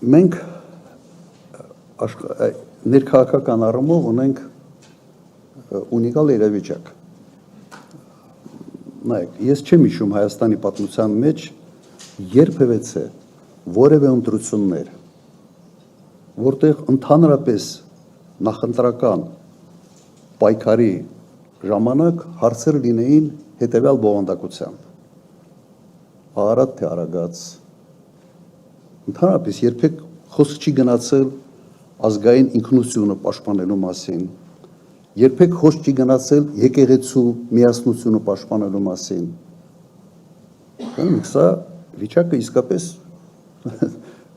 Մենք ներքաղաքական առումով ունենք ունիկալ իրավիճակ։ Նայեք, ես չեմ հիշում Հայաստանի պատմության մեջ երբևէ որևէ ընտրություններ, որտեղ ընդհանրապես նախընտրական պայքարի ժամանակ հարցեր լինեին հետևյալ բովանդակությամբ. Արարատ թե Արագած, ընդհանրապես երբեք խոսք չի գնացել ազգային ինքնությունը պաշտպանելու մասին, երբեք խոսք չի գնացել եկեղեցու միասնությունը պաշտպանելու մասին։ Սա վիճակը իսկապես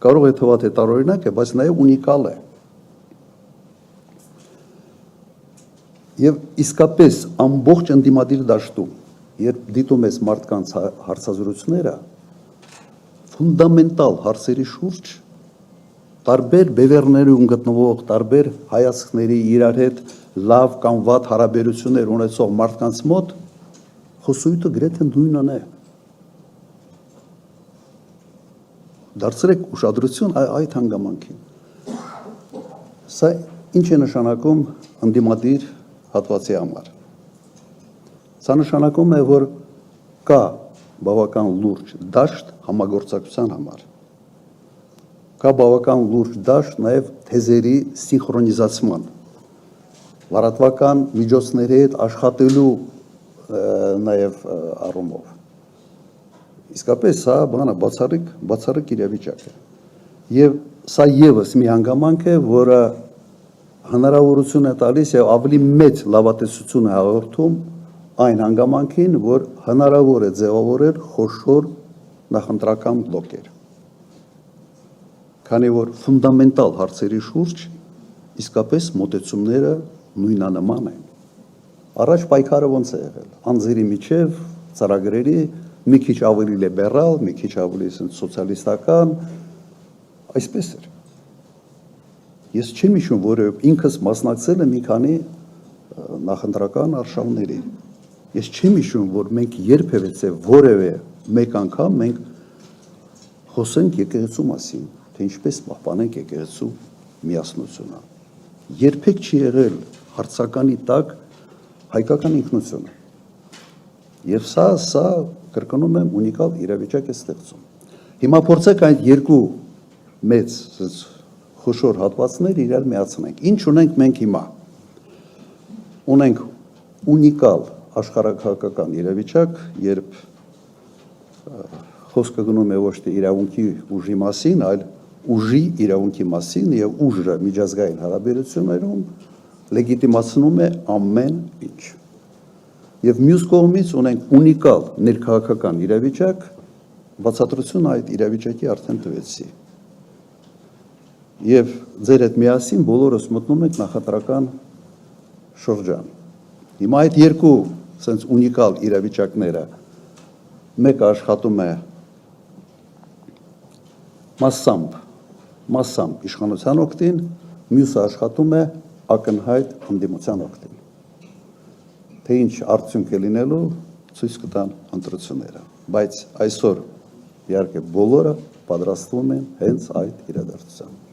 կարող է թվալ տարօրինակ է, բայց նաև ունիկալ է։ Եվ իսկապես ամբողջ ընդդիմադիր դաշտում, երբ դիտում ես մարդկանց հարցազրույցները, ֆունդամենտալ հարցերի շուրջ տարբեր բևեռներում գտնվող, տարբեր հայացքների իրար հետ լավ կամ վատ հարաբերություններ ունեցող մարդկանց մոտ խոսույթը գրեթե նույնն է։ Դարձրեք ուշադրություն այդ հանգամանքին։ Սա ինչ է նշանակում ընդդիմադիր հատվածի համար։ Սա նշանակում է, որ կա բավական լուրջ դաշտ համագործակցության համար։ Կա բավական լուրջ դաշտ նաև թեզերի սինխրոնիզացման, լրատվական միջոցների հետ աշխատելու նաև առումով։ Իսկապես սա բացառիկ իրավիճակ է։ Եվ սա ևս մի հանգամանք է, որը հնարավորություն է տալիս եւ ավելի մեծ լավատեսություն է հաղորդում այն հանգամանքին, որ հնարավոր է ձևավորել խոշոր նախընտրական բլոկեր։ Քանի որ ֆունդամենտալ հարցերի շուրջ իսկապես մոտեցումները նույնանման են։ Առաջ պայքարը ոնց է եղել։ Անձերի միջև ծրագրերի մի քիչ ավելի լիբերալ, մի քիչ ավելի սոցիալիստական, այսպես էր։ Ես չեմ հիշում, որ ինքս մասնակցել եմ մի քանի նախընտրական արշավների։ Ես չեմ հիշում, որ մենք երբևէ որևէ մեկ անգամ մենք խոսենք եկեղեցու մասին, թե ինչպես պահպանենք եկեղեցու միասնությունը։ Երբեք չի եղել հարցականի տակ հայկական ինքնությունը։ Եվ սա կրկնում եմ ունիկալ իրավիճակ է ստեղծում։ Հիմա փորձեք այդ երկու մեծ խոշոր հատվածներ իրար միացնենք։ Ինչ ունենք մենք հիմա։ Ունենք ունիկալ աշխարհակահաղական իրավիճակ, երբ խոսքը գնում է ոչ թե իրավունքի ուժի մասին, այլ ուժի իրավունքի մասին եւ ուժը միջազգային հարաբերություններում լեգիտիմացնում է ամեն ինչ։ Եվ մյուս կողմից ունենք ունիկալ ներքաղաքական իրավիճակ, բացատրություն այդ իրավիճակի արդեն տվեցի։ Եվ ձեր հետ միասին բոլորս մտնում ենք նախընտրական շրջան։ Հիմա այդ երկու sense ունիկալ իրավիճակները մեկը աշխատում է massամբ իշխանության օգտին, մյուսը աշխատում է ակնհայտ ընդդիմության օգտին։ Թե ինչ արդյունք է լինելու, ցույց կտան ընտրությունները, բայց այսօր իհարկե բոլորը պատրաստվում են հենց այդ իրադարձության։